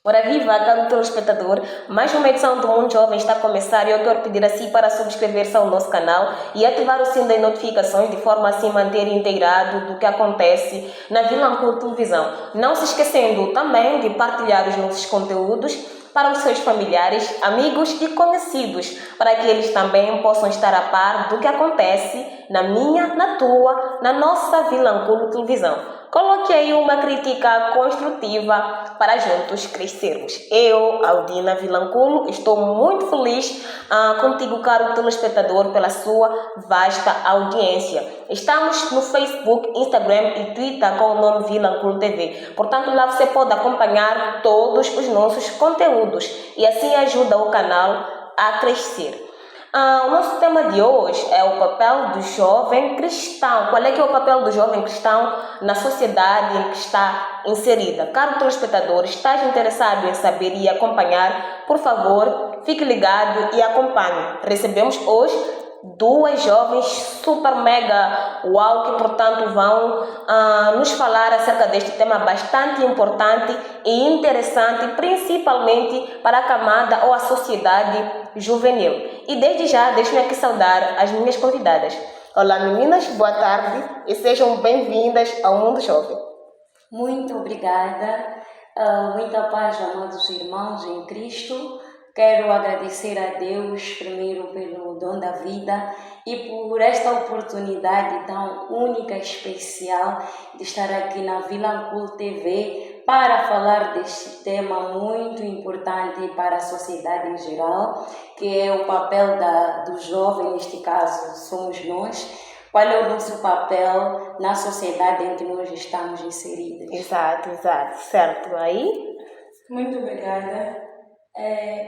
Ora viva, caro telespectador, mais uma edição do Mundo Jovem está a começar e eu quero pedir assim para subscrever-se ao nosso canal e ativar o sino das notificações de forma a se manter inteirado do que acontece na Vilanculo Televisão. Não se esquecendo também de partilhar os nossos conteúdos para os seus familiares, amigos e conhecidos, para que eles também possam estar a par do que acontece na minha, na tua, na nossa Vilanculo Televisão. Coloque aí uma crítica construtiva para juntos crescermos. Eu, Aldina Vilanculo, estou muito feliz contigo, caro telespectador, pela sua vasta audiência. Estamos no Facebook, Instagram e Twitter com o nome Vilanculo TV. Portanto, lá você pode acompanhar todos os nossos conteúdos e assim ajuda o canal a crescer. O nosso tema de hoje é o papel do jovem cristão. Qual é que é o papel do jovem cristão na sociedade em que está inserida? Caro telespectador, estás interessado em saber e acompanhar? Por favor, fique ligado e acompanhe. Recebemos hoje duas jovens super mega uau que portanto vão nos falar acerca deste tema bastante importante e interessante, principalmente para a camada ou a sociedade juvenil. E desde já deixo-me aqui saudar as minhas convidadas. Olá meninas, boa tarde e sejam bem-vindas ao Mundo Jovem. Muito obrigada, muita paz, amados irmãos em Cristo. Quero agradecer a Deus primeiro pelo dom da vida e por esta oportunidade tão única e especial de estar aqui na Vilanculo TV para falar deste tema muito importante para a sociedade em geral, que é o papel do jovem, neste caso somos nós. Qual é o nosso papel na sociedade em que nós estamos inseridos? Exato, certo. Aí? Muito obrigada.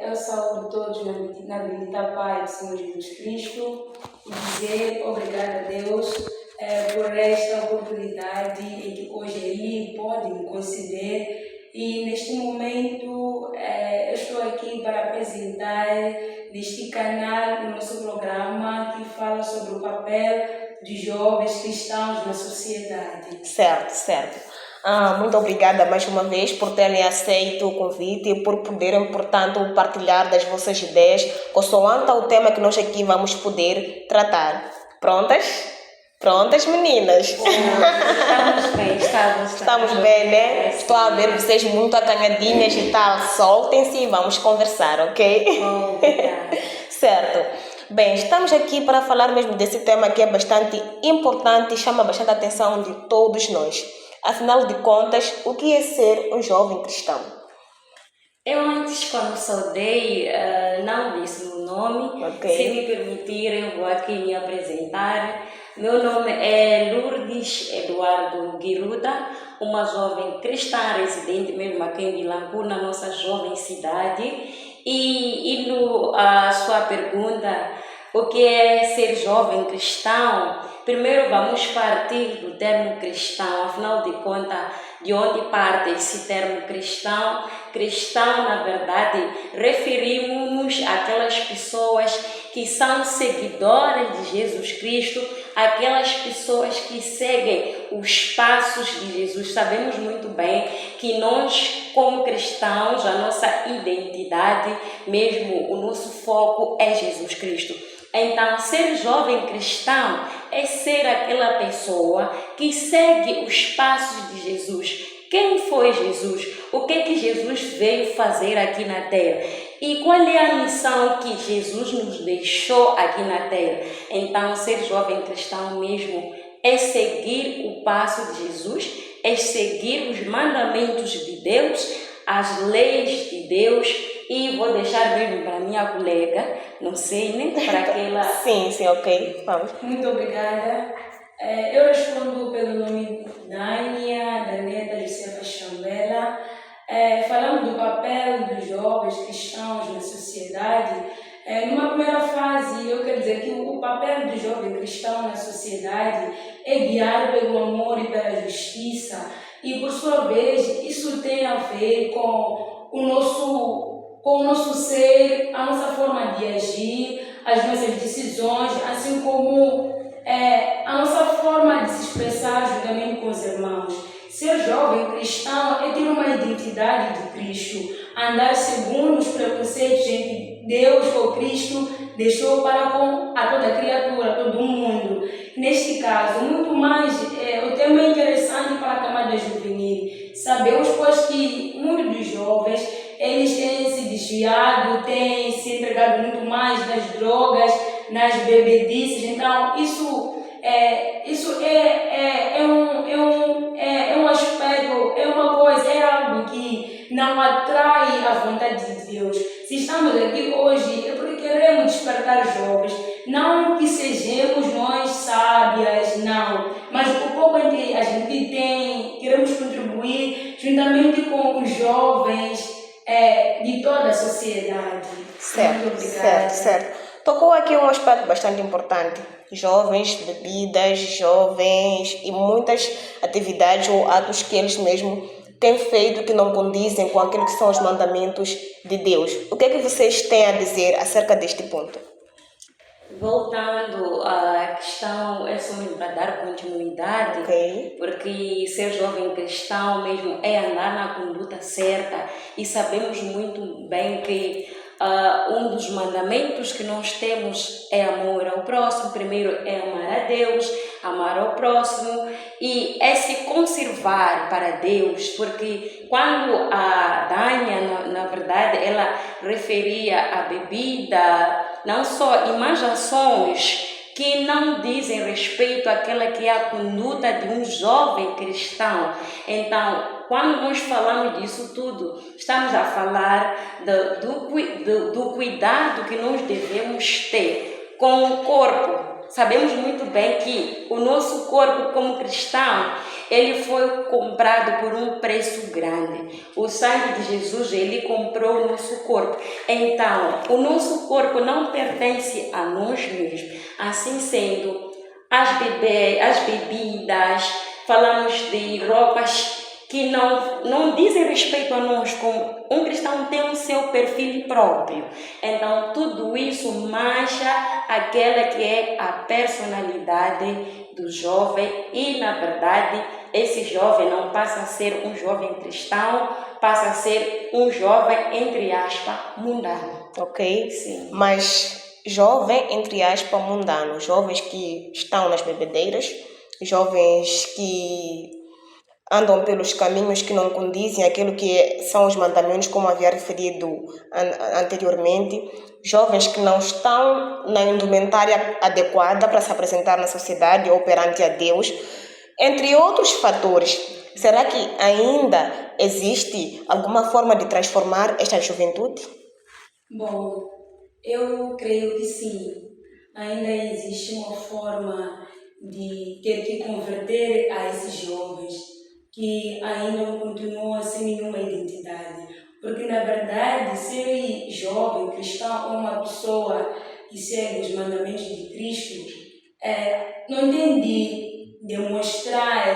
Eu saúdo todos na bendita paz do Senhor Jesus Cristo e dizer obrigada a Deus por esta oportunidade em que hoje Ele pode me conceder. E neste momento eu estou aqui para apresentar neste canal o nosso programa que fala sobre o papel de jovens cristãos na sociedade. Certo. Muito obrigada mais uma vez por terem aceito o convite e por poderem, portanto, partilhar das vossas ideias consoante ao tema que nós aqui vamos poder tratar. Prontas? Prontas, meninas? Estamos bem, Estamos bem, né? Estou a ver vocês muito acanhadinhas e tal. Soltem-se e vamos conversar, ok? Certo. Bem, estamos aqui para falar mesmo desse tema que é bastante importante e chama bastante a atenção de todos nós. Afinal de contas, o que é ser um jovem cristão? Eu antes, quando saudei, não disse o nome. Okay. Se me permitirem, eu vou aqui me apresentar. Meu nome é Lourdes Eduardo Guiruda, uma jovem cristã residente mesmo aqui em Vilanculo, na nossa jovem cidade. E indo à sua pergunta, o que é ser jovem cristão? Primeiro vamos partir do termo cristão, afinal de contas, de onde parte esse termo cristão? Cristão, na verdade, referimos-nos àquelas pessoas que são seguidoras de Jesus Cristo, aquelas pessoas que seguem os passos de Jesus. Sabemos muito bem que nós, como cristãos, a nossa identidade, mesmo o nosso foco é Jesus Cristo. Então, ser jovem cristão é ser aquela pessoa que segue os passos de Jesus. Quem foi Jesus? O que Jesus veio fazer aqui na terra? E qual é a missão que Jesus nos deixou aqui na terra? Então, ser jovem cristão mesmo é seguir o passo de Jesus, é seguir os mandamentos de Deus, as leis de Deus. E vou deixar mesmo para minha colega, não sei, né? Para aquela... Sim, ok. Vamos. Muito obrigada. Eu respondo pelo nome Dânia, da neta Josefa Chambela. Falando do papel dos jovens cristãos na sociedade, numa primeira fase, eu quero dizer que o papel do jovem cristão na sociedade é guiado pelo amor e pela justiça. E, por sua vez, isso tem a ver com o nosso ser, a nossa forma de agir, as nossas decisões, assim como a nossa forma de se expressar juntamente com os irmãos. Ser jovem cristão é ter uma identidade de Cristo, andar segundo os preconceitos em que Deus ou Cristo deixou para com a toda criatura, todo mundo. Neste caso, muito mais, o tema é interessante para a camada juvenil. Sabemos, pois, que muitos dos jovens, eles têm se desviado, têm se entregado muito mais nas drogas, nas bebedices. Então, isso é um aspecto, é uma coisa, é algo que não atrai a vontade de Deus. Se estamos aqui hoje é porque queremos despertar jovens, não que sejamos nós sábias, não, mas o pouco que a gente tem, queremos contribuir juntamente com os jovens de toda a sociedade. Muito obrigada. Certo. Tocou aqui um aspecto bastante importante. Jovens, bebidas, jovens e muitas atividades ou atos que eles mesmos têm feito que não condizem com aquilo que são os mandamentos de Deus. O que é que vocês têm a dizer acerca deste ponto? Voltando à questão, é só mesmo para dar continuidade, porque ser jovem cristão mesmo é andar na conduta certa, e sabemos muito bem que um dos mandamentos que nós temos é amor ao próximo. Primeiro é amar a Deus, amar ao próximo, e é se conservar para Deus, porque quando a Dânia, na verdade, ela referia a bebida, não só imaginações que não dizem respeito àquela que é a conduta de um jovem cristão. Então, quando nós falamos disso tudo, estamos a falar do cuidado que nós devemos ter com o corpo. Sabemos muito bem que o nosso corpo como cristão, ele foi comprado por um preço grande. O sangue de Jesus, ele comprou o nosso corpo. Então, o nosso corpo não pertence a nós mesmos. Assim sendo, as bebidas, falamos de roupas que não dizem respeito a nós, como um cristão tem o seu perfil próprio. Então, tudo isso mancha aquela que é a personalidade do jovem, e, na verdade, esse jovem não passa a ser um jovem cristão, passa a ser um jovem, entre aspas, mundano. Ok? Sim. Mas jovem, entre aspas, mundano. Jovens que estão nas bebedeiras, jovens que andam pelos caminhos que não condizem aquilo que são os mandamentos, como havia referido anteriormente, jovens que não estão na indumentária adequada para se apresentar na sociedade ou perante a Deus, entre outros fatores. Será que ainda existe alguma forma de transformar esta juventude? Bom, eu creio que sim. Ainda existe uma forma de ter que converter a esses jovens que ainda continuam sem nenhuma identidade. Porque, na verdade, ser jovem cristão ou uma pessoa que segue os mandamentos de Cristo não tem de demonstrar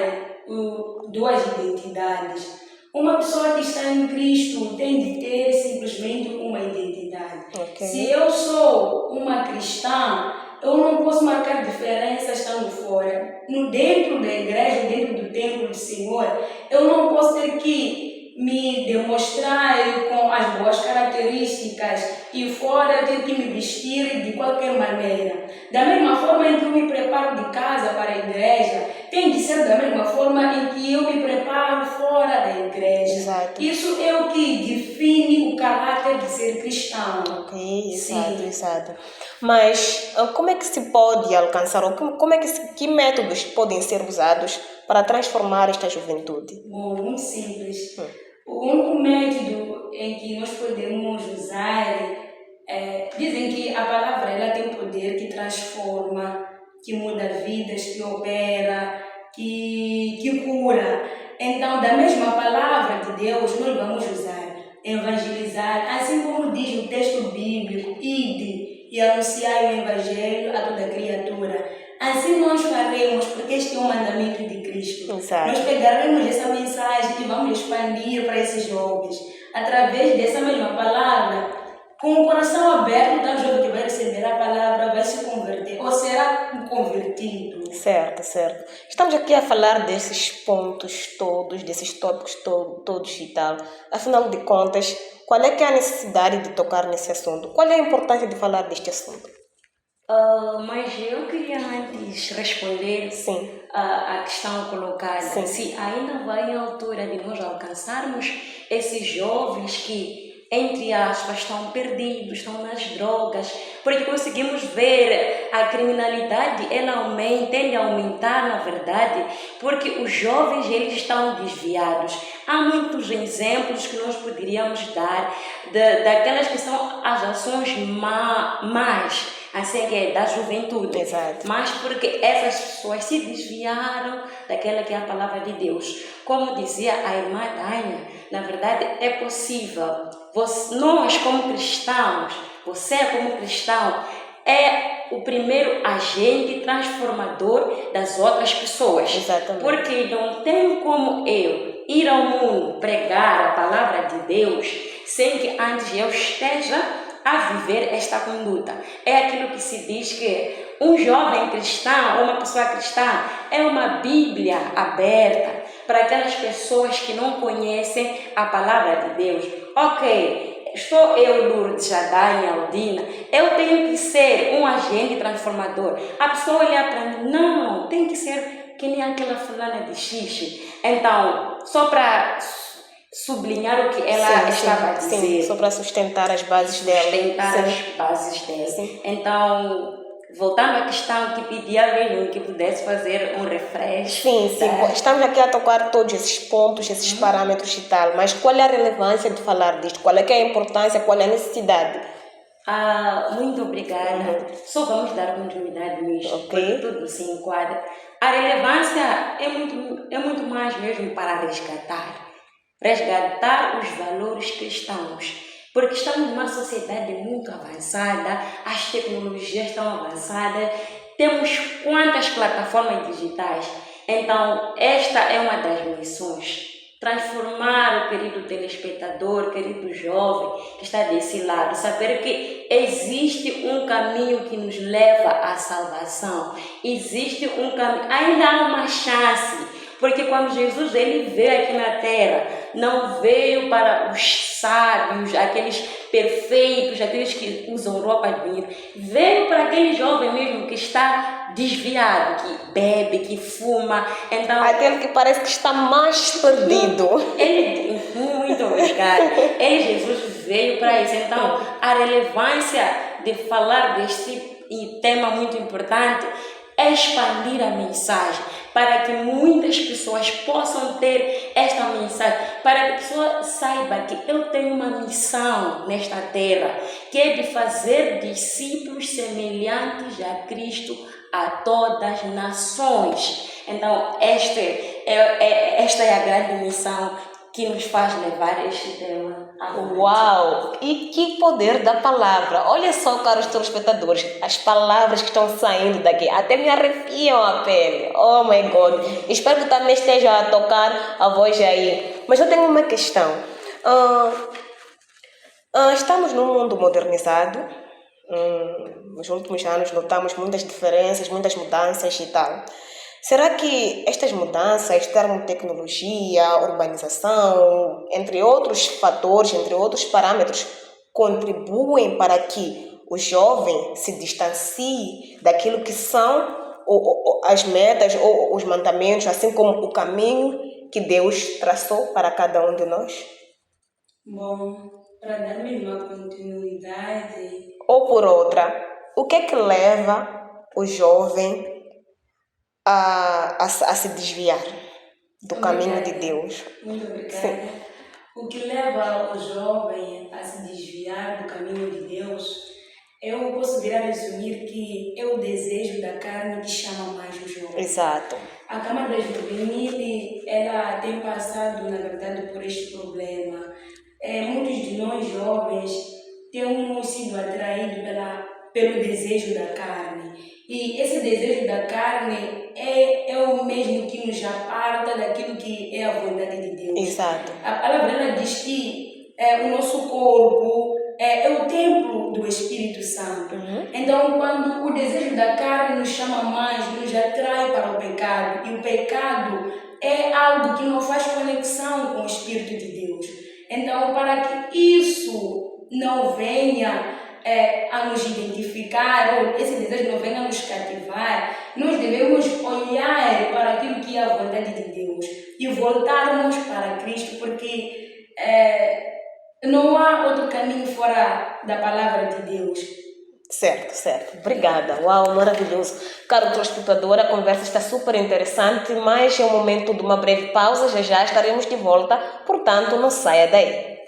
duas identidades. Uma pessoa que está em Cristo tem de ter simplesmente uma identidade. Okay. Se eu sou uma cristã, eu não posso marcar diferença estando fora. Dentro da igreja, dentro do templo do Senhor, eu não posso ter que me demonstrar com as boas características e fora eu tenho que me vestir de qualquer maneira. Da mesma forma em que eu me preparo de casa para a igreja, tem de ser da mesma forma em que eu me preparo fora da igreja. Exato. Isso é o que define o caráter de ser cristão. Ok, Sim. exato. Mas como é que se pode alcançar, ou que métodos podem ser usados para transformar esta juventude? Bom, muito simples. O único método em que nós podemos usar dizem que a palavra ela tem poder que transforma, que muda vidas, que opera, que cura. Então, da mesma palavra de Deus, nós vamos usar evangelizar, assim como diz o texto bíblico, ide e anunciai o evangelho a toda criatura. Assim nós faremos, porque este é o mandamento de Cristo. Exato. Nós pegaremos essa mensagem e vamos expandir para esses jovens. Através dessa mesma palavra, com o coração aberto, o jovem que vai receber a palavra vai se converter, ou será convertido. certo, certo. Estamos aqui a falar desses pontos todos, desses tópicos todos e tal. Afinal de contas, qual é que é a necessidade de tocar nesse assunto? Qual é a importância de falar deste assunto? Mas eu queria antes responder Sim, a questão colocada. Sim. Se ainda vai à altura de nós alcançarmos esses jovens que, entre aspas, estão perdidos, estão nas drogas, porque conseguimos ver a criminalidade, ela tende a aumentar, na verdade, porque os jovens eles estão desviados. Há muitos exemplos que nós poderíamos dar daquelas que são as ações más, assim que é da juventude, exato. mas porque essas pessoas se desviaram daquela que é a palavra de Deus. Como dizia a irmã Dânia, na verdade é possível. Nós como cristãos, você como cristão, é o primeiro agente transformador das outras pessoas. Exatamente. Porque não tem como eu ir ao mundo pregar a palavra de Deus sem que antes eu esteja a viver esta conduta. É aquilo que se diz que um jovem cristão ou uma pessoa cristã é uma Bíblia aberta para aquelas pessoas que não conhecem a palavra de Deus. Ok, estou eu, Lourdes, Adânia, Aldina, eu tenho que ser um agente transformador. A pessoa olha para mim, não, tem que ser que nem aquela fulana de xixi. Então, só para sublinhar o que ela estava a dizer. Sim, só para sustentar as bases dela. Sustentar Sim. as bases dela. Sim. Então, voltando à questão que pedia mesmo que pudesse fazer um refresh. Sim, estamos aqui a tocar todos esses pontos, esses parâmetros e tal, mas qual é a relevância de falar disto? Qual é que é a importância, qual é a necessidade? Muito obrigada. Só vamos dar continuidade nisto, Ok. porque tudo se enquadra. A relevância é muito mais mesmo para resgatar os valores cristãos, porque estamos numa sociedade muito avançada, as tecnologias estão avançadas, temos quantas plataformas digitais. Então, esta é uma das missões, transformar o querido telespectador, querido jovem que está desse lado, saber que existe um caminho que nos leva à salvação, existe um caminho, ainda há uma chance. Porque quando Jesus ele veio aqui na terra, não veio para os sábios, aqueles perfeitos, aqueles que usam roupas bonitas. Veio para aquele jovem mesmo que está desviado, que bebe, que fuma. Então, aquele que parece que está mais perdido. Muito obrigada. Jesus veio para isso. Então, a relevância de falar deste tema muito importante é expandir a mensagem, para que muitas pessoas possam ter esta mensagem, para que a pessoa saiba que eu tenho uma missão nesta terra, que é de fazer discípulos semelhantes a Cristo a todas as nações. Então, esta é a grande missão que nos faz levar este tema. Uau! E que poder da palavra! Olha só, caros telespectadores, as palavras que estão saindo daqui até me arrepiam a pele. Oh my God! Espero que também esteja a tocar a voz aí. Mas eu tenho uma questão. Estamos num mundo modernizado. Nos últimos anos notamos muitas diferenças, muitas mudanças e tal. Será que estas mudanças, termo tecnologia, urbanização, entre outros fatores, entre outros parâmetros, contribuem para que o jovem se distancie daquilo que são as metas ou os mandamentos, assim como o caminho que Deus traçou para cada um de nós? Bom, para dar mesmo a continuidade, Ou por outra, o que é que leva o jovem a se desviar do caminho de Deus? Muito obrigada. Sim. O que leva o jovem a se desviar do caminho de Deus, eu posso vir a resumir que é o desejo da carne que chama mais o jovem. Exato. A Câmara Juvenil, ela tem passado, na verdade, por este problema. Muitos de nós jovens temos sido atraídos pelo desejo da carne. E esse desejo da carne é o mesmo que nos aparta daquilo que é a vontade de Deus. Exato. A palavra ela diz que o nosso corpo é o templo do Espírito Santo. Então, quando o desejo da carne nos chama mais, nos atrai para o pecado, e o pecado é algo que não faz conexão com o Espírito de Deus. Então, para que isso não venha a nos identificar, ou esse desejo não venha a nos cativar, nós devemos olhar para aquilo que é a vontade de Deus e voltarmos para Cristo, porque não há outro caminho fora da palavra de Deus. Certo, certo. Obrigada. Uau, maravilhoso. Caro telespectador, a conversa está super interessante, mas é o momento de uma breve pausa. Já já estaremos de volta, portanto, não saia daí.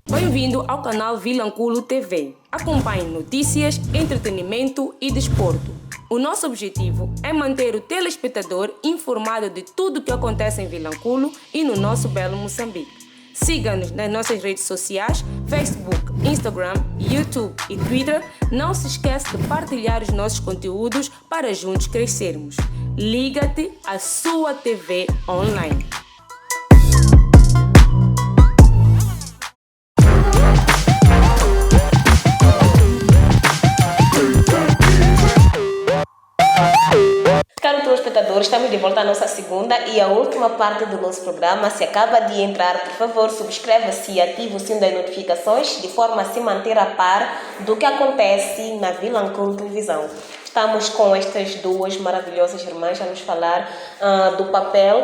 Bem-vindo ao canal Vilanculo TV. Acompanhe notícias, entretenimento e desporto. O nosso objetivo é manter o telespectador informado de tudo o que acontece em Vilanculo e no nosso belo Moçambique. Siga-nos nas nossas redes sociais, Facebook, Instagram, YouTube e Twitter. Não se esqueça de partilhar os nossos conteúdos para juntos crescermos. Liga-te à sua TV online. Caro telespectador, estamos de volta à nossa segunda e a última parte do nosso programa. Se acaba de entrar, por favor, subscreva-se e ative o sino das notificações de forma a se manter a par do que acontece na Vilanculo Televisão. Estamos com estas duas maravilhosas irmãs a nos falar do papel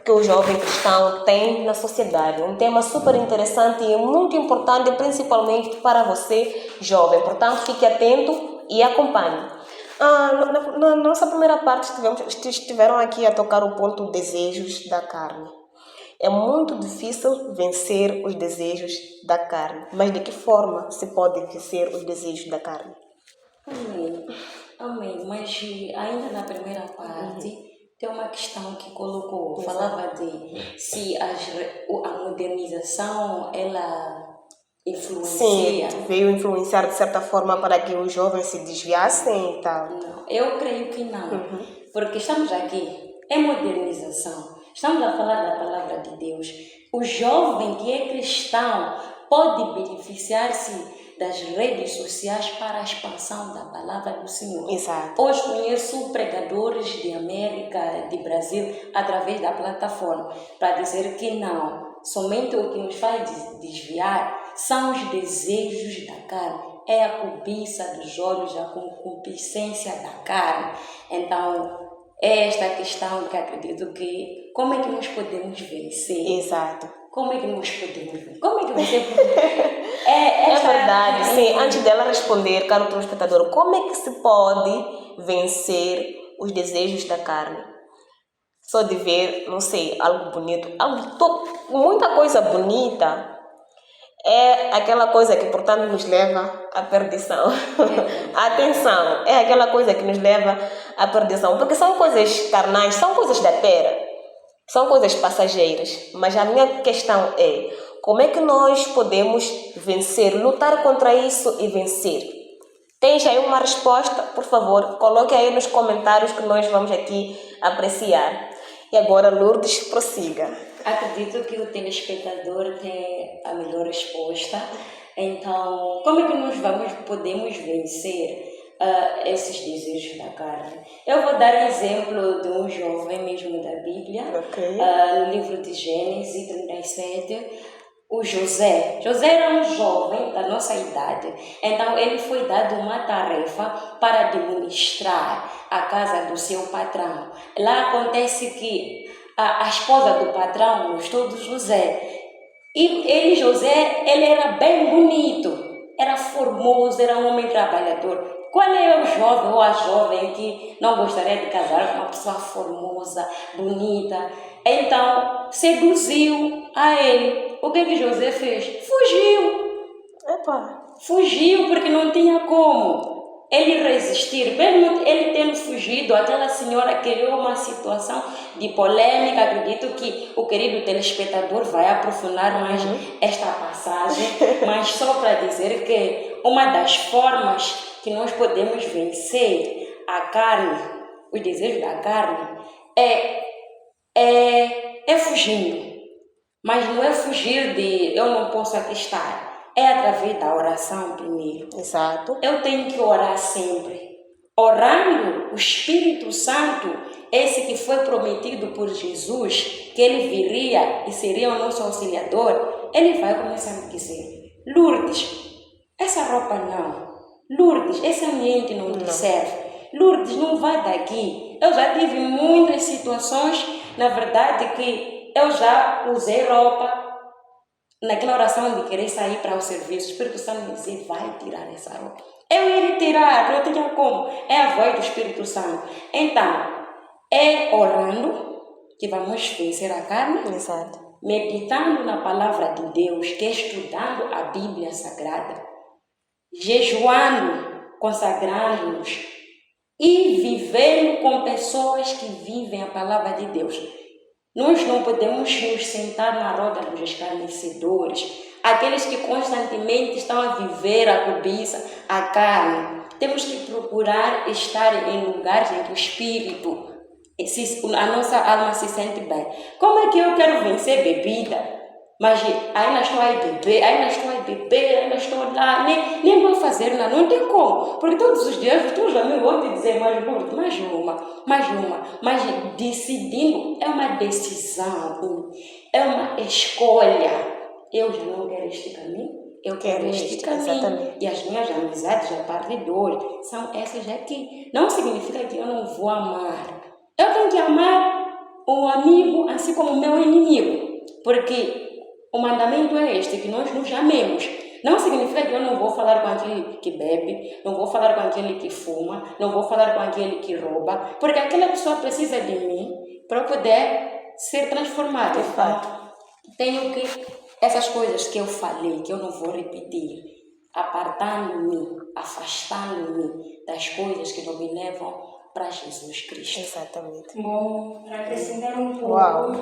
que o jovem cristão tem na sociedade. Um tema super interessante e muito importante, principalmente para você, jovem. Portanto, fique atento e acompanhe. Na nossa primeira parte estiveram aqui a tocar o ponto desejos da carne. É muito difícil vencer os desejos da carne, mas de que forma se pode vencer os desejos da carne? Amém. Mas ainda na primeira parte tem uma questão que colocou, falava de se a modernização ela influencia. Sim, veio influenciar de certa forma para que os jovens se desviassem e tal. Não, eu creio que não, porque estamos aqui, é modernização, estamos a falar da palavra de Deus. O jovem que é cristão pode beneficiar-se das redes sociais para a expansão da palavra do Senhor. Exato. Hoje conheço pregadores de América, de Brasil, através da plataforma, para dizer que não, somente o que nos faz desviar são os desejos da carne, é a cobiça dos olhos, a concupiscência da carne. Então, é esta questão que acredito que, como é que nós podemos vencer? Exato. Como é que nós podemos vencer? Como é que você É verdade, sim. Antes dela responder, caro telespectador, como é que se pode vencer os desejos da carne? Só de ver, não sei, algo bonito, muita coisa bonita é aquela coisa que, portanto, nos leva à perdição. Atenção, é aquela coisa que nos leva à perdição, porque são coisas carnais, são coisas da terra, são coisas passageiras. Mas a minha questão é, como é que nós podemos vencer, lutar contra isso e vencer? Tem já aí uma resposta? Por favor, coloque aí nos comentários que nós vamos aqui apreciar. E agora, Lourdes, prossiga. Acredito que o telespectador tem a melhor resposta. Então, como é que nós podemos vencer esses desejos da carne? Eu vou dar exemplo de um jovem mesmo da Bíblia, no livro de Gênesis 37. O José era um jovem da nossa idade, então ele foi dado uma tarefa para administrar a casa do seu patrão. Lá acontece que a esposa do patrão gostou do José, e José era bem bonito, era formoso, era um homem trabalhador. Qual é o jovem ou a jovem que não gostaria de casar com uma pessoa formosa, bonita? Então, seduziu a ele. O que José fez? Fugiu porque não tinha como ele resistir. Mesmo ele tendo fugido, aquela senhora criou uma situação de polêmica. Acredito que o querido telespectador vai aprofundar mais esta passagem, mas só para dizer que uma das formas que nós podemos vencer a carne, o desejo da carne, é é fugindo. Mas não é fugir de eu não posso aqui estar. É através da oração primeiro. Exato. Eu tenho que orar sempre. Orando, o Espírito Santo, esse que foi prometido por Jesus, que ele viria e seria o nosso auxiliador, ele vai começar a me dizer: Lourdes, essa roupa não. Lourdes, esse ambiente não te serve. Lourdes, não vai daqui. Eu já tive muitas situações, na verdade, que eu já usei roupa. Naquela oração de querer sair para o serviço, o Espírito Santo me dizia: vai tirar essa roupa. Eu ia tirar, não tinha como. É a voz do Espírito Santo. Então, é orando que vamos vencer a carne. Exato. Meditando na palavra de Deus, que é estudando a Bíblia Sagrada. Jejuando, consagrando-nos e vivendo com pessoas que vivem a palavra de Deus. Nós não podemos nos sentar na roda dos escarnecedores, aqueles que constantemente estão a viver a cobiça, a carne. Temos que procurar estar em lugares em que o Espírito, a nossa alma se sente bem. Como é que eu quero vencer bebida? Mas ainda estou a beber, ainda estou lá, nem vou fazer nada, não tem como. Porque todos os dias tu já me vão te dizer mais uma. Mas decidindo é uma decisão, é uma escolha. Eu já não quero este caminho, eu quero este caminho. Exatamente. E as minhas amizades, a parte de hoje, são essas aqui. Não significa que eu não vou amar. Eu tenho que amar o amigo assim como o meu inimigo. Porque o mandamento é este, que nós nos amemos. Não significa que eu não vou falar com aquele que bebe, não vou falar com aquele que fuma, não vou falar com aquele que rouba, porque aquela pessoa precisa de mim para poder ser transformada. De fato. Tenho que, essas coisas que eu falei, que eu não vou repetir, apartando-me, afastando-me das coisas que não me levam para Jesus Cristo. Exatamente. Bom, para acrescentar um pouco, Uau.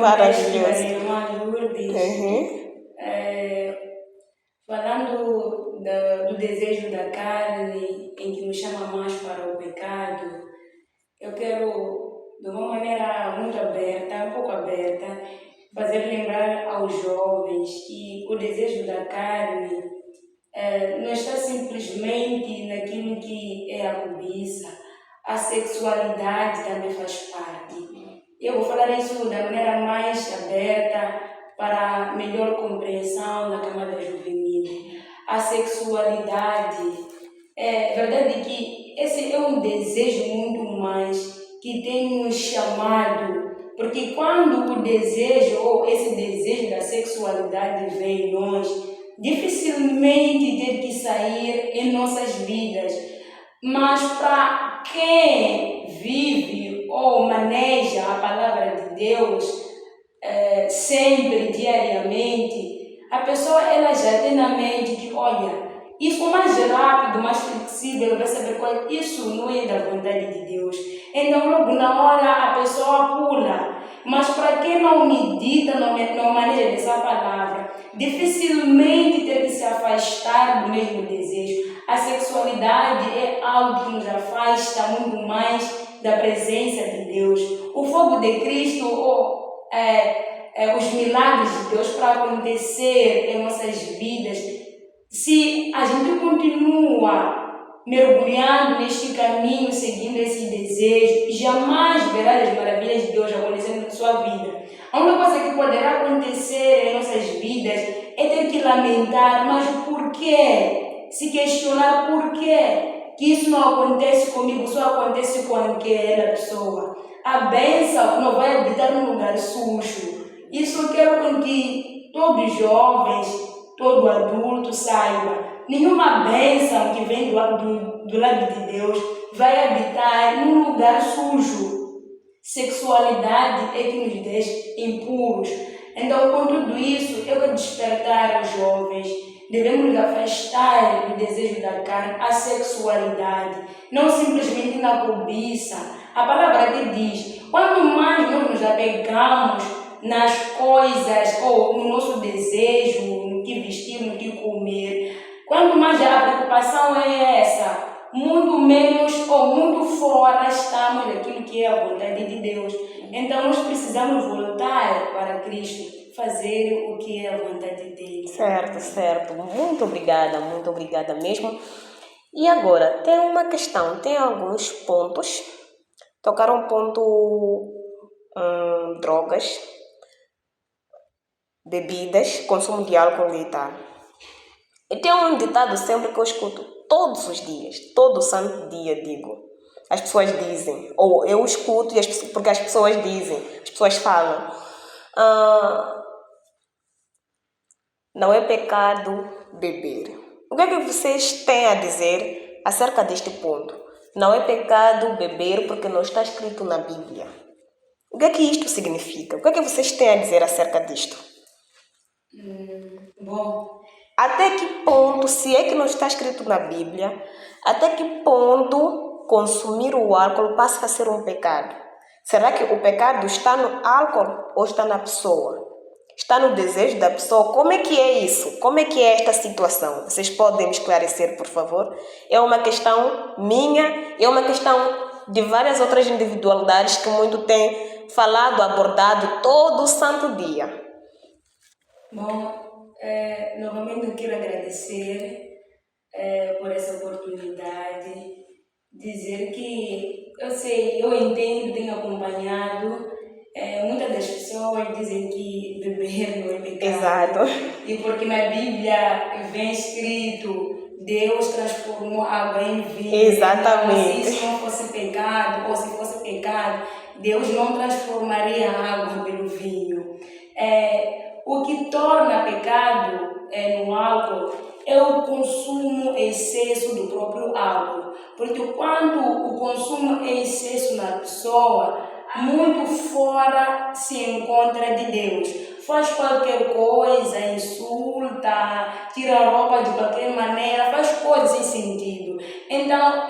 Maravilhoso. da irmã Lourdes, falando do desejo da carne, em que nos chama mais para o pecado, eu quero, de uma maneira muito aberta, um pouco aberta, fazer lembrar aos jovens que o desejo da carne não está simplesmente naquilo que é a cobiça. A sexualidade também faz parte. Eu vou falar isso da maneira mais aberta para melhor compreensão na camada juvenil. A sexualidade, é verdade que esse é um desejo muito mais que tem nos chamado, porque quando o desejo ou esse desejo da sexualidade vem em nós, dificilmente tem que sair em nossas vidas. Mas para quem vive ou maneja a palavra de Deus sempre, diariamente, a pessoa ela já tem na mente que, olha, isso mais rápido, mais flexível, vai saber qual isso não é da vontade de Deus. Então, logo na hora, a pessoa pula. Mas para quem não medita, não maneja dessa palavra, dificilmente tem que se afastar do mesmo desejo. A sexualidade é algo que nos afasta muito mais da presença de Deus. O fogo de Cristo, os milagres de Deus para acontecer em nossas vidas, se a gente continua mergulhando neste caminho, seguindo esse desejo, jamais verá as maravilhas de Deus acontecendo na sua vida. A única coisa que poderá acontecer em nossas vidas é ter que lamentar, mas por quê? Se questionar por quê que isso não acontece comigo, só acontece com aquela pessoa. A bênção não vai habitar num lugar sujo. Isso eu quero que todos os jovens, todo adulto saiba. Nenhuma bênção que vem do lado de Deus vai habitar num lugar sujo. Sexualidade é que nos deixa impuros. Então, com tudo isso, eu quero despertar aos jovens. Devemos afastar do desejo da carne a sexualidade, não simplesmente na cobiça. A palavra que diz, quanto mais nós nos apegamos nas coisas ou no nosso desejo, no que vestir, no que comer, quanto mais a preocupação é essa, muito menos ou muito fora estamos daquilo que é a vontade de Deus. Então nós precisamos voltar para Cristo, fazer o que é a vontade dele. Certo, certo. Muito obrigada mesmo. E agora, tem uma questão, tem alguns pontos. Tocaram ponto drogas, bebidas, consumo de álcool e tal. E tem um ditado sempre que eu escuto todos os dias, todo santo dia digo. As pessoas dizem, ou eu escuto porque as pessoas dizem, as pessoas falam. Não é pecado beber. O que é que vocês têm a dizer acerca deste ponto? Não é pecado beber porque não está escrito na Bíblia. O que é que isto significa? O que é que vocês têm a dizer acerca disto? Bom, Até que ponto, se é que não está escrito na Bíblia, até que ponto consumir o álcool passa a ser um pecado? Será que o pecado está no álcool ou está na pessoa? Está no desejo da pessoa? Como é que é isso? Como é que é esta situação? Vocês podem me esclarecer, por favor? É uma questão minha, é uma questão de várias outras individualidades que muito têm falado, abordado todo o santo dia. bom, novamente eu quero agradecer por essa oportunidade, dizer que eu entendo, tenho acompanhado, muitas das pessoas dizem que beber não é pecado. Exato. E porque na Bíblia vem escrito, Deus transformou água em vinho. Exatamente. Se isso não fosse pecado, ou se fosse pecado, Deus não transformaria a água pelo vinho. O que torna pecado no álcool é o consumo em excesso do próprio álcool. Porque quando o consumo em excesso na pessoa, muito fora se encontra de Deus. Faz qualquer coisa, insulta, tira a roupa de qualquer maneira, faz coisas sem sentido. Então,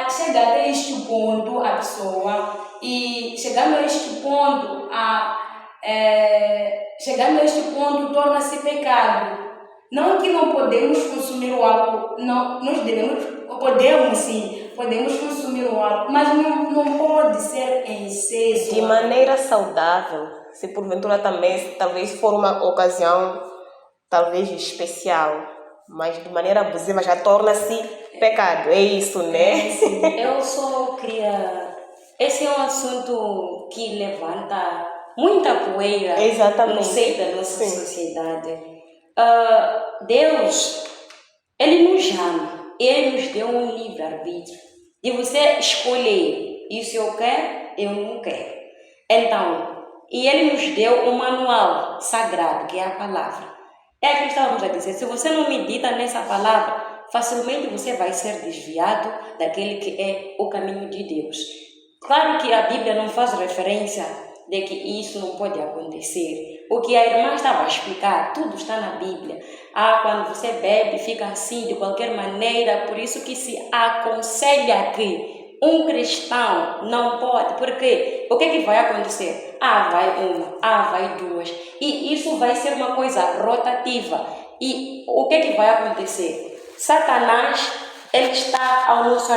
chega até este ponto a pessoa, e chegando a este ponto torna-se pecado. Não que não podemos consumir o álcool, não, podemos sim, podemos consumir o álcool, mas não pode ser em excesso. De maneira saudável, se porventura também, talvez for uma ocasião, talvez especial, mas de maneira abusiva já torna-se pecado, é isso, né? Eu só queria... Esse é um assunto que levanta muita poeira. Exatamente. No seio da nossa Sim. sociedade. Deus, Ele nos ama, Ele nos deu um livre-arbítrio de você escolher, isso eu quero, eu não quero. Então, e Ele nos deu um manual sagrado, que é a palavra. É aquilo que estávamos a dizer, se você não medita nessa palavra, facilmente você vai ser desviado daquele que é o caminho de Deus. Claro que a Bíblia não faz referência de que isso não pode acontecer. O que a irmã estava a explicar, tudo está na Bíblia. Quando você bebe, fica assim de qualquer maneira, por isso que se aconselha que um cristão não pode, porque o que é que vai acontecer? Vai uma, vai duas, e isso vai ser uma coisa rotativa. E o que é que vai acontecer? Satanás, ele está ao nosso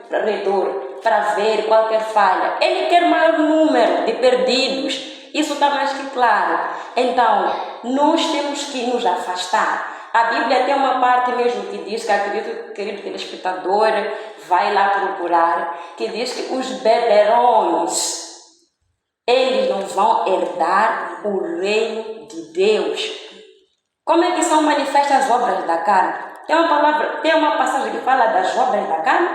redor para ver qualquer falha. Ele quer maior número de perdidos. Isso está mais que claro. Então, nós temos que nos afastar. A Bíblia tem uma parte mesmo que diz, que acredito, querido telespectador, vai lá procurar, que diz que os beberões, eles não vão herdar o reino de Deus. Como é que são manifestas as obras da carne? Tem uma passagem que fala das obras da carne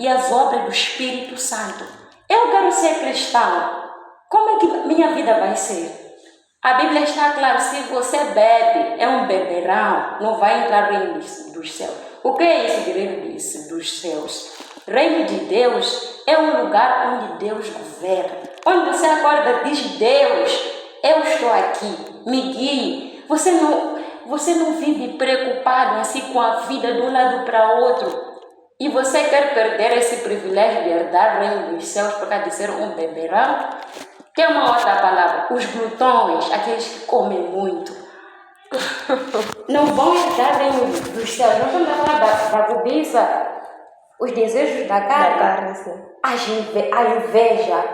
e as obras do Espírito Santo. Eu quero ser cristão. Como é que minha vida vai ser? A Bíblia está clara, se você bebe, é um beberão, não vai entrar no reino dos céus. O que é isso de reino dos céus? Reino de Deus é um lugar onde Deus governa. Onde você acorda e diz, Deus, eu estou aqui, me guie. Você não vive preocupado assim com a vida de um lado para outro. E você quer perder esse privilégio de herdar o reino dos céus por causa de ser um beberão? Tem uma outra palavra, os glutões, aqueles que comem muito, não vão herdar o reino dos céus. Nós estamos a falar da cobiça Os desejos da Da carne, carne, sim. a inveja,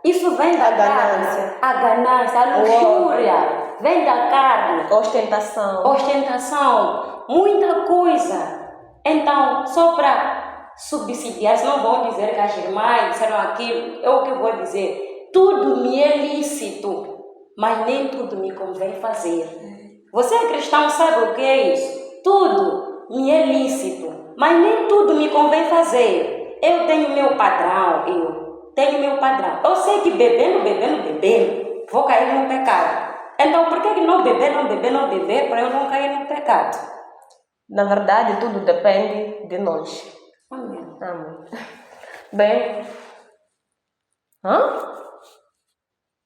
isso vem da A carne. ganância. A ganância, a O luxúria, vem da carne. Ostentação. Ostentação, muita coisa. Então, só para subsidiar, se não vão dizer que as irmãs disseram aquilo, é o que eu vou dizer. Tudo me é lícito, mas nem tudo me convém fazer. Você é cristão, sabe o que é isso? Tudo me é lícito, mas nem tudo me convém fazer. Eu tenho meu padrão, Eu sei que bebendo, vou cair no pecado. Então, por que não beber, para eu não cair no pecado? Na verdade, tudo depende de nós. Amém. Amém. Bem. Hã?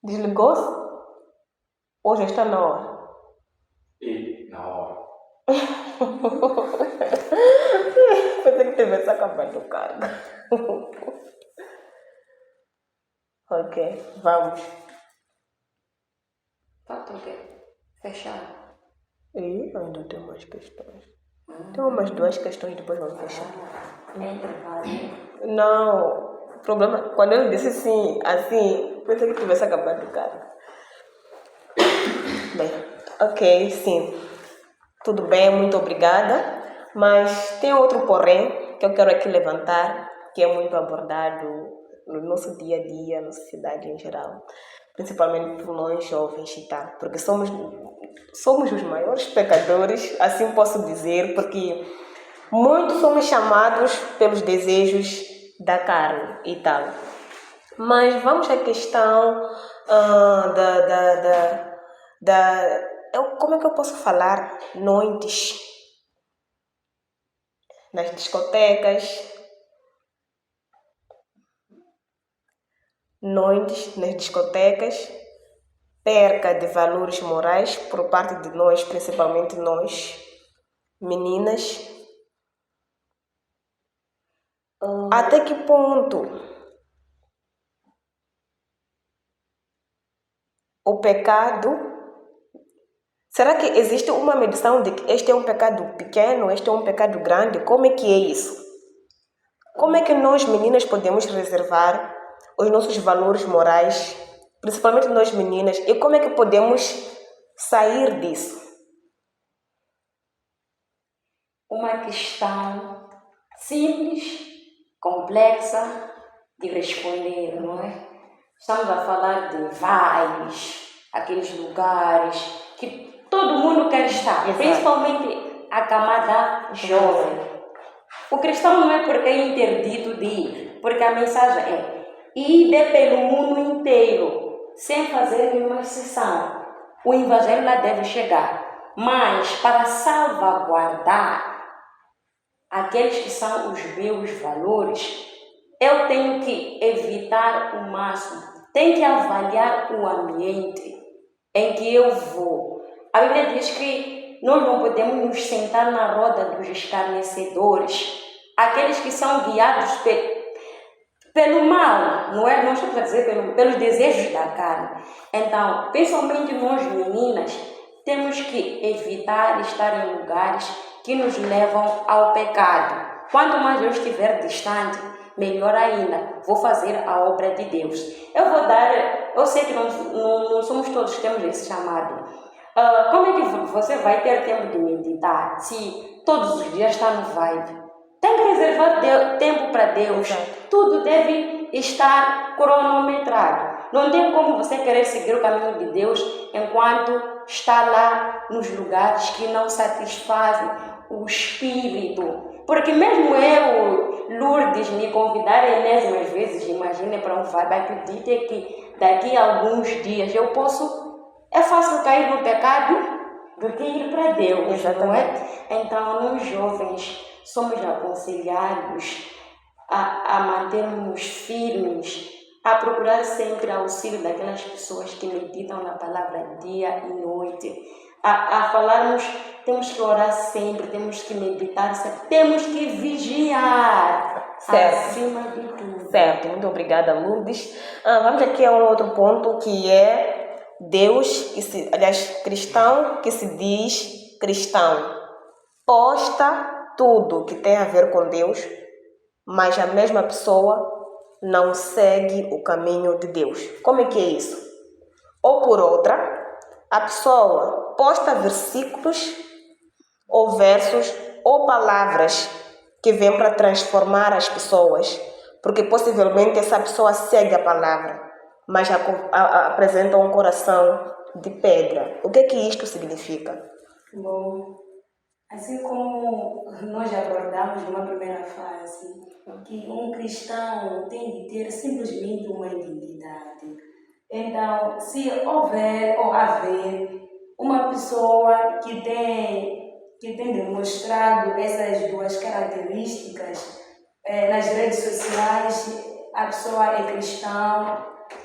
Desligou-se? Ou já está na hora? E na hora. Pensei que tivesse acabado o cargo. Ok, vamos. Falta o quê? Fechar. E ainda tem mais questões. Tem umas 2 questões, depois vamos fechar. Intervalo. Não, o problema, quando ele disse sim, assim, pensei que tivesse acabado o cargo. Bem, ok, sim. Tudo bem, muito obrigada. Mas tem outro porém que eu quero aqui levantar, que é muito abordado no nosso dia a dia, na sociedade em geral, principalmente por nós jovens e tal, porque somos os maiores pecadores, assim posso dizer, porque muitos somos chamados pelos desejos da carne e tal. Mas vamos à questão como é que eu posso falar? Noites nas discotecas, perca de valores morais por parte de nós, principalmente nós, meninas. Até que ponto o pecado... Será que existe uma medição de que este é um pecado pequeno, este é um pecado grande? Como é que é isso? Como é que nós, meninas, podemos reservar os nossos valores morais, principalmente nós meninas, e como é que podemos sair disso? Uma questão simples, complexa de responder, não é? Estamos a falar de vibes, aqueles lugares que todo mundo quer estar, Exato. Principalmente a camada jovem. O cristão não é porque é interdito de ir, porque a mensagem é ide pelo mundo inteiro, sem fazer nenhuma exceção. O evangelho lá deve chegar, mas para salvaguardar aqueles que são os meus valores, eu tenho que evitar o máximo, tenho que avaliar o ambiente em que eu vou. A Bíblia diz que nós não podemos nos sentar na roda dos escarnecedores, aqueles que são guiados pelo mal, não é? Não estamos a dizer pelos desejos da carne. Então, principalmente nós meninas, temos que evitar estar em lugares que nos levam ao pecado. Quanto mais eu estiver distante, melhor ainda, vou fazer a obra de Deus. Eu sei que não somos todos que temos esse chamado. Como é que você vai ter tempo de meditar se todos os dias está no vibe? Tem que reservar tempo para Deus. Tudo deve estar cronometrado. Não tem como você querer seguir o caminho de Deus enquanto está lá nos lugares que não satisfazem o espírito. Porque mesmo eu, Lourdes, me convidar enésimas vezes, imagine para um vibe, acredite que daqui a alguns dias é fácil cair no pecado do que ir para Deus. Exatamente. Não é? Então, nós jovens somos aconselhados a mantermos firmes, a procurar sempre auxílio daquelas pessoas que meditam na palavra dia e noite, a falarmos, temos que orar sempre, temos que meditar sempre, temos que vigiar, certo. Acima de tudo. Certo, muito obrigada, Lourdes. Vamos aqui a um outro ponto, que é Deus, cristão que se diz cristão, posta tudo que tem a ver com Deus mas a mesma pessoa não segue o caminho de Deus. Como é que é isso? Ou por outra, a pessoa posta versículos ou versos ou palavras que vêm para transformar as pessoas, porque possivelmente essa pessoa segue a palavra, mas apresenta um coração de pedra. O que é que isto significa? Bom, assim como nós abordamos numa primeira fase, que um cristão tem de ter simplesmente uma identidade. Então, se houver ou haver uma pessoa que tem demonstrado essas duas características nas redes sociais, a pessoa é cristã,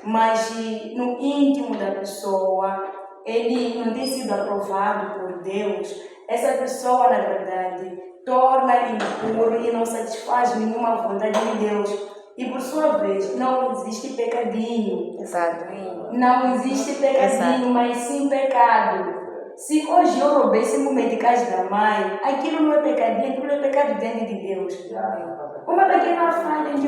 mas no íntimo da pessoa ele não tem sido aprovado por Deus, essa pessoa, na verdade, torna impuro e não satisfaz nenhuma vontade de Deus. E por sua vez, não existe pecadinho. Exato. Não existe pecadinho, mas sim pecado. Se hoje eu roubei 5 medicais da mãe, aquilo não é pecadinho, aquilo é pecado dentro de Deus. Uma pequena falha em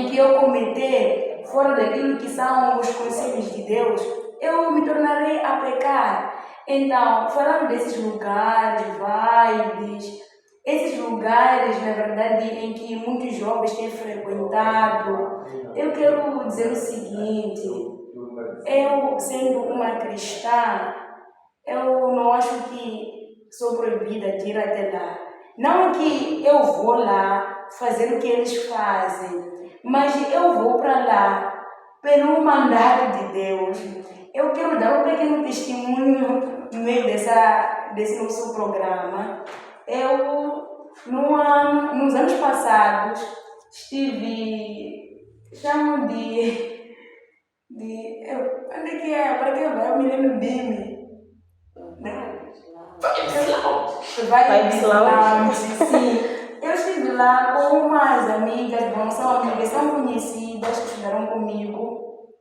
que eu cometer, fora daquilo que são os conselhos de Deus, eu me tornarei a pecar. Então, falando desses lugares, vibes, esses lugares, na verdade, em que muitos jovens têm frequentado, eu quero dizer o seguinte: eu, sendo uma cristã, eu não acho que sou proibida de ir até lá. Não que eu vou lá fazer o que eles fazem, mas eu vou para lá pelo mandato de Deus. Eu quero dar um pequeno testemunho no meio desse nosso programa. Eu, nos anos passados, estive, chamo de onde é que é? Para que vai? Eu me lembro bem. Vai Lounge, sim. Eu estive lá com umas amigas, bom, são amigas, são conhecidas, que estudaram comigo.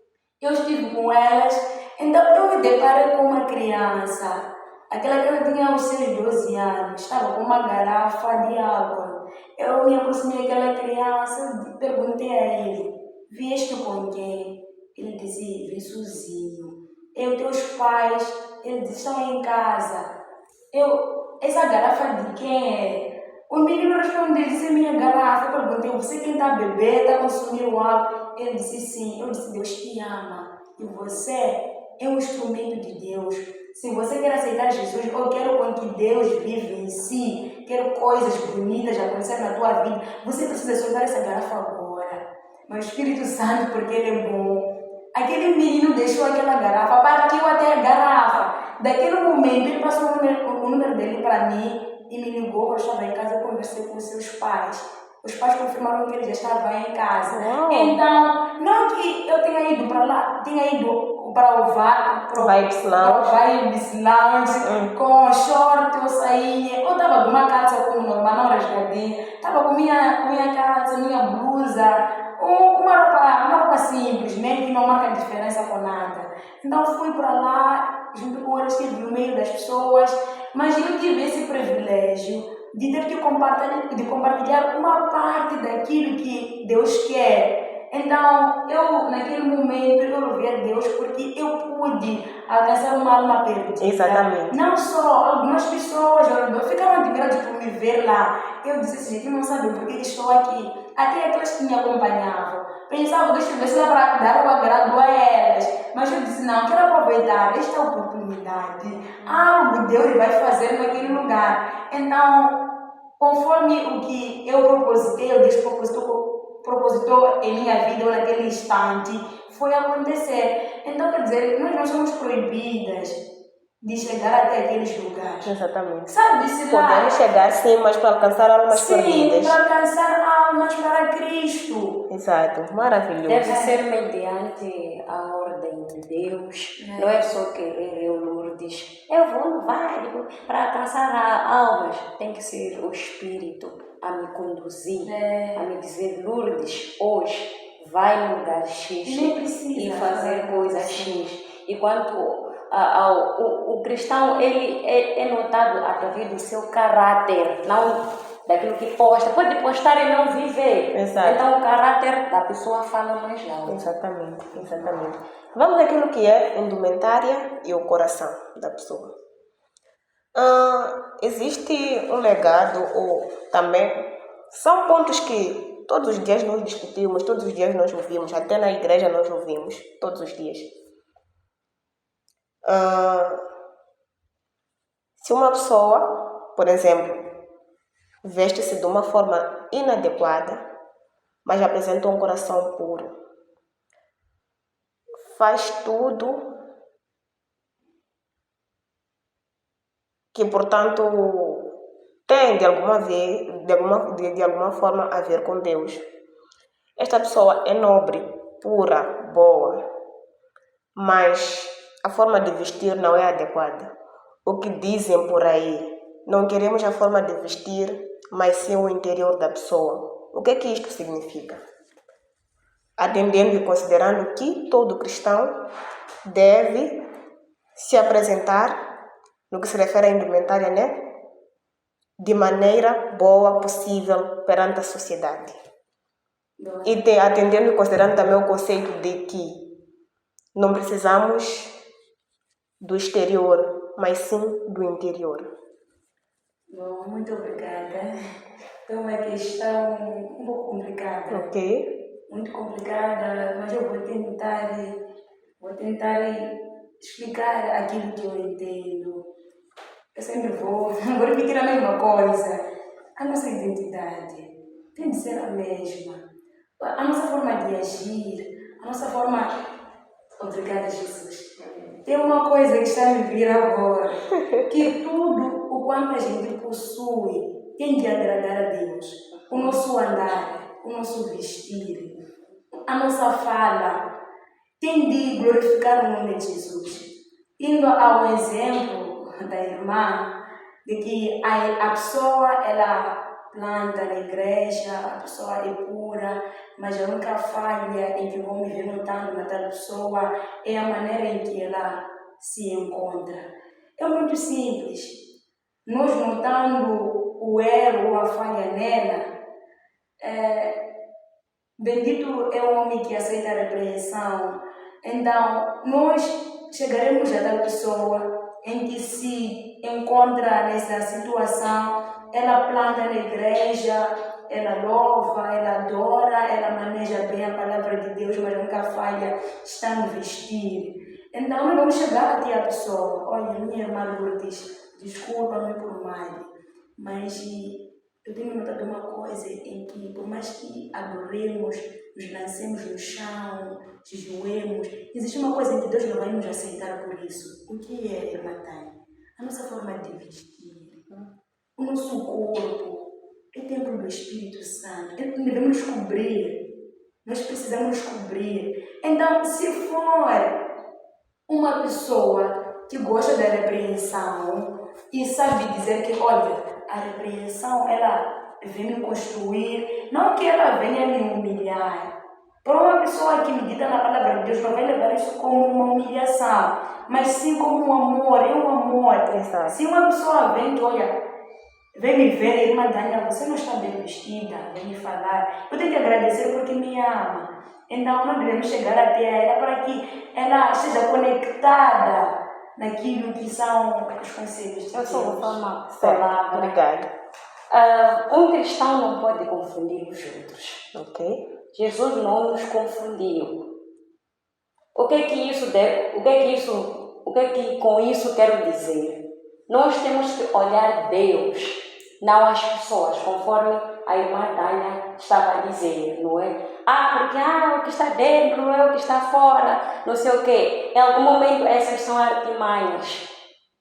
Eu estive com elas, então eu me deparei com uma criança. Aquela que ela tinha os seus 12 anos, estava com uma garrafa de água. Eu me aproximei daquela criança e perguntei a ele: vieste com quem? Ele disse: vim sozinho. Eu, teus pais? Ele disse: estão em casa. Essa garrafa de quem é? O menino respondeu, disse: minha garrafa. Eu perguntei: você quem está a beber, está a consumir o álcool? Ele disse: sim. Eu disse: Deus te ama. E você é um instrumento de Deus. Se você quer aceitar Jesus, eu quero com que Deus vive em si, quero coisas bonitas acontecer na tua vida, você precisa soltar essa garrafa agora. Mas o Espírito Santo, porque Ele é bom, aquele menino deixou aquela garrafa, partiu até a garrafa. Daquele momento, ele passou o número dele para mim e me ligou. Eu estava em casa, eu conversei com os seus pais. Os pais confirmaram que ele já estava em casa. Uau. Então, não que eu tenha ido para lá, tinha ido para o Vibes Lounge, com short ou sainha. Eu estava com uma calça com uma não rasgadinha, estava com minha calça, minha blusa, uma roupa simples, mesmo que não marca diferença com nada. Então fui para lá, junto com eles, estive no meio das pessoas, mas eu tive esse privilégio de ter que compartilhar uma parte daquilo que Deus quer. Então, eu, naquele momento, eu louvi a Deus porque eu pude alcançar uma alma perdida. Exatamente. Não só algumas pessoas ficaram admiradas por me ver lá. Eu disse assim: gente, não sabem por que estou aqui. Até aquelas que me acompanhavam pensavam, deixa eu ver se dá para dar o agrado a elas. Mas eu disse: não, quero aproveitar esta oportunidade. Algo Deus vai fazer naquele lugar. Então, conforme o que eu propositei, ou Deus propositou em minha vida ou naquele instante, foi acontecer. Então, quer dizer, nós não somos proibidas de chegar até aqueles lugares. Exatamente. Sabe-se lá. Podemos chegar sim, mas para alcançar almas perdidas. Sim, para alcançar almas para Cristo. Exato, maravilhoso. Deve ser mediante a ordem de Deus. Não é só querer, eu, Lourdes, eu vou no vale para alcançar almas. Tem que ser o Espírito a me conduzir, a me dizer: Lourdes, hoje vai no lugar X e fazer coisa X. E quanto o cristão, ele é notado através do seu caráter, não daquilo que posta. Pode postar e não viver. Exato. Então o caráter da pessoa fala mais alto. Exatamente, exatamente. Vamos àquilo que é indumentária e o coração da pessoa. Existe um legado ou também são pontos que todos os dias nós discutimos, todos os dias nós ouvimos, até na igreja nós ouvimos, todos os dias. Se uma pessoa, por exemplo, veste-se de uma forma inadequada, mas apresenta um coração puro, faz tudo que, portanto, tem de alguma forma a ver com Deus. Esta pessoa é nobre, pura, boa, mas a forma de vestir não é adequada. O que dizem por aí, não queremos a forma de vestir, mas sim o interior da pessoa. O que é que isto significa? Atendendo e considerando que todo cristão deve se apresentar, no que se refere à indumentária, né? De maneira boa possível perante a sociedade. E atendendo e considerando também o conceito de que não precisamos do exterior, mas sim do interior. Bom, muito obrigada. Então, uma questão um pouco complicada. Ok? Muito complicada, mas eu vou tentar explicar aquilo que eu entendo. Eu sempre vou repetir a mesma coisa. A nossa identidade tem de ser a mesma. A nossa forma de agir, a nossa forma... Obrigada, Jesus. Tem uma coisa que está a me vir agora, que tudo o quanto a gente possui tem de agradar a Deus. O nosso andar, o nosso vestir, a nossa fala tem de glorificar o nome de Jesus. Indo ao exemplo da irmã, de que a pessoa, ela planta na igreja, a pessoa é pura, mas a única falha em que vou me ver notando na tal pessoa é a maneira em que ela se encontra. É muito simples. Nós notando o erro ou a falha nela, bendito é o homem que aceita a repreensão. Então, nós chegaremos a tal pessoa em que se encontra nessa situação, ela planta na igreja, ela louva, ela adora, ela maneja bem a palavra de Deus, mas nunca falha, está no vestir. Então, nós vamos chegar até a pessoa: olha, minha irmã Lourdes, desculpa-me por mal, mas eu tenho notado uma coisa em que, por mais que adoremos, nos lancemos no chão, jejuemos, existe uma coisa em que Deus não vai nos aceitar por isso. O que é, irmã Tânia? A nossa forma de vestir, o nosso corpo é templo do Espírito Santo. Devemos cobrir. Nós precisamos cobrir. Então, se for uma pessoa que gosta da repreensão e sabe dizer que, olha, a repreensão, ela vem me construir, não que ela venha me humilhar. Para uma pessoa que medita na palavra de Deus, não vai levar isso como uma humilhação, mas sim como um amor, é um amor. Exato. Se uma pessoa vem que, olha, vem me ver, irmã Daniela, você não está bem vestida, vem me falar, eu tenho que agradecer porque me ama. Então, nós devemos chegar até ela para que ela esteja conectada naquilo que são os conselhos de Deus. Eu só vou falar uma Certo. palavra. Obrigada. Um cristão não pode confundir os outros. Ok? Jesus não nos confundiu. O que com isso quero dizer? Nós temos que olhar Deus, não as pessoas, conforme a irmã Dania estava a dizer, não é? Porque o que está dentro não é o que está fora, não sei o quê. Em algum momento essas são artimanhas.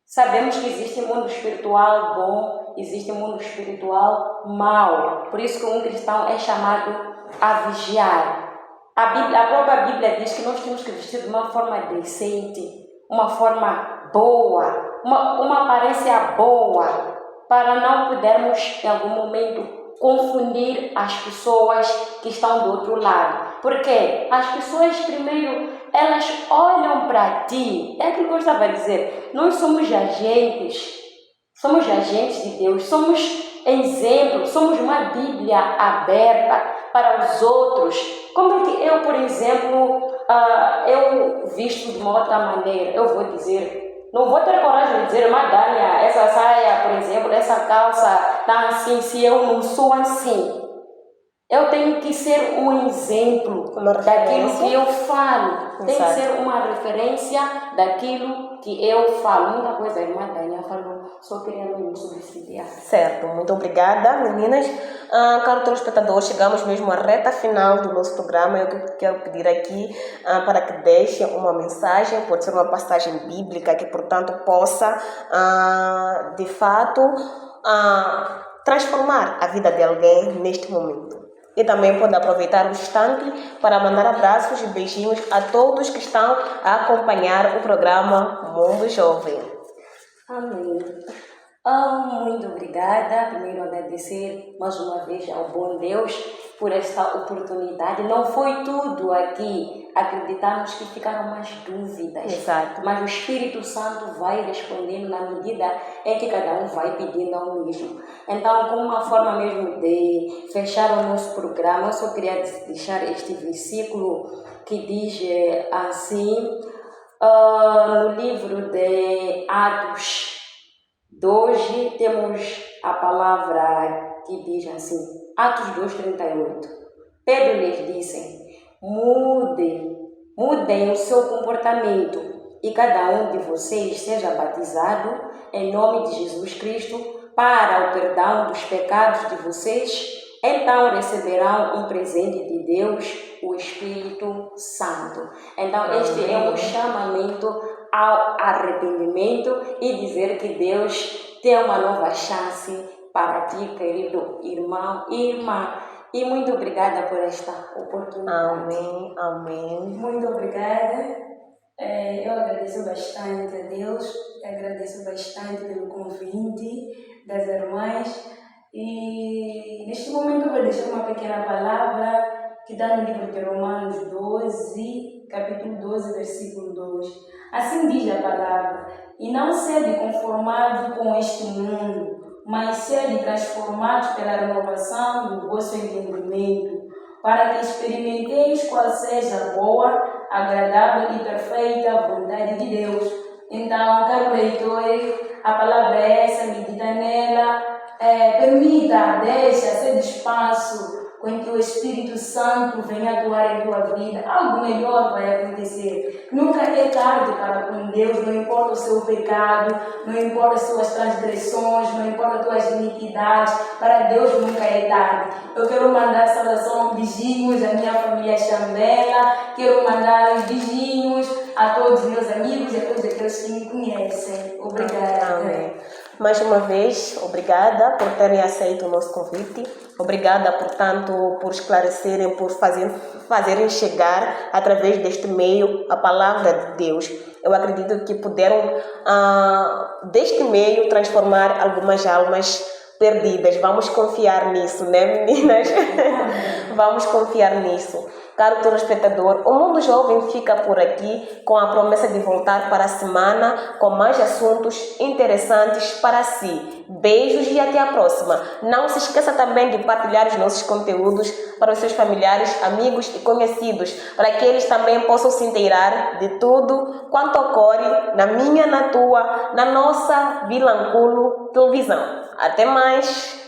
Sabemos que existe mundo espiritual bom, existe mundo espiritual mau. Por isso que um cristão é chamado a vigiar. A própria Bíblia diz que nós temos que vestir de uma forma decente, uma forma boa, uma aparência boa, para não podermos em algum momento confundir as pessoas que estão do outro lado. Porque as pessoas primeiro, elas olham para ti. É aquilo que eu estava a dizer. Nós somos agentes de Deus, somos exemplo, somos uma Bíblia aberta para os outros. Como é que eu, por exemplo, eu visto de uma outra maneira? Eu vou dizer, não vou ter coragem de dizer, Madalha, essa saia, por exemplo, essa calça está assim, se eu não sou assim. Eu tenho que ser um exemplo daquilo que eu falo. Tem que ser uma referência daquilo que eu falo. Muita coisa a irmã Daniela falou, só queria me subsidiar. Certo, muito obrigada, meninas. Caro telespectador, chegamos mesmo à reta final do nosso programa. Eu quero pedir aqui para que deixem uma mensagem, pode ser uma passagem bíblica que, portanto, possa, de fato, transformar a vida de alguém neste momento. E também pode aproveitar o instante para mandar abraços e beijinhos a todos que estão a acompanhar o programa Mundo Jovem. Amém. Muito obrigada. Primeiro agradecer mais uma vez ao bom Deus por esta oportunidade. Não foi tudo aqui. Acreditamos que ficaram mais dúvidas. Exato. Mas o Espírito Santo vai respondendo na medida em que cada um vai pedindo ao mesmo. Então, como uma forma mesmo de fechar o nosso programa, eu só queria deixar este versículo que diz assim, no livro de Atos. Hoje temos a palavra que diz assim, Atos 2:38. Pedro lhes disse, mudem o seu comportamento e cada um de vocês seja batizado em nome de Jesus Cristo para o perdão dos pecados de vocês. Então receberão um presente de Deus, o Espírito Santo. Então este é um chamamento ao arrependimento e dizer que Deus tem uma nova chance para ti, querido irmão e irmã. E muito obrigada por esta oportunidade. Amém, amém. Muito obrigada. Eu agradeço bastante a Deus, agradeço bastante pelo convite das irmãs. E neste momento eu vou deixar uma pequena palavra que está no livro de Romanos 12, capítulo 12, versículo 2. Assim diz a palavra, e não sede conformado com este mundo, mas sede transformados pela renovação do vosso entendimento, para que experimenteis qual seja a boa, agradável e perfeita vontade de Deus. Então, caro leitor, a palavra é essa, medita nela, permita, deixa, cede espaço com que o Espírito Santo venha atuar em tua vida. Algo melhor vai acontecer. Nunca é tarde para com Deus, não importa o seu pecado, não importa as suas transgressões, não importa as tuas iniquidades, para Deus nunca é tarde. Eu quero mandar saudação, beijinhos à minha família Chambela, quero mandar beijinhos a todos os meus amigos e a todos aqueles que me conhecem. Obrigada. Amém. Mais uma vez, obrigada por terem aceito o nosso convite. Obrigada, portanto, por esclarecerem, por fazerem chegar, através deste meio, a palavra de Deus. Eu acredito que puderam, deste meio, transformar algumas almas perdidas. Vamos confiar nisso, né, meninas? Vamos confiar nisso. Caro telespectador, o Mundo Jovem fica por aqui com a promessa de voltar para a semana com mais assuntos interessantes para si. Beijos e até a próxima. Não se esqueça também de partilhar os nossos conteúdos para os seus familiares, amigos e conhecidos, para que eles também possam se inteirar de tudo quanto ocorre na minha, na tua, na nossa Vilanculo Televisão. Até mais!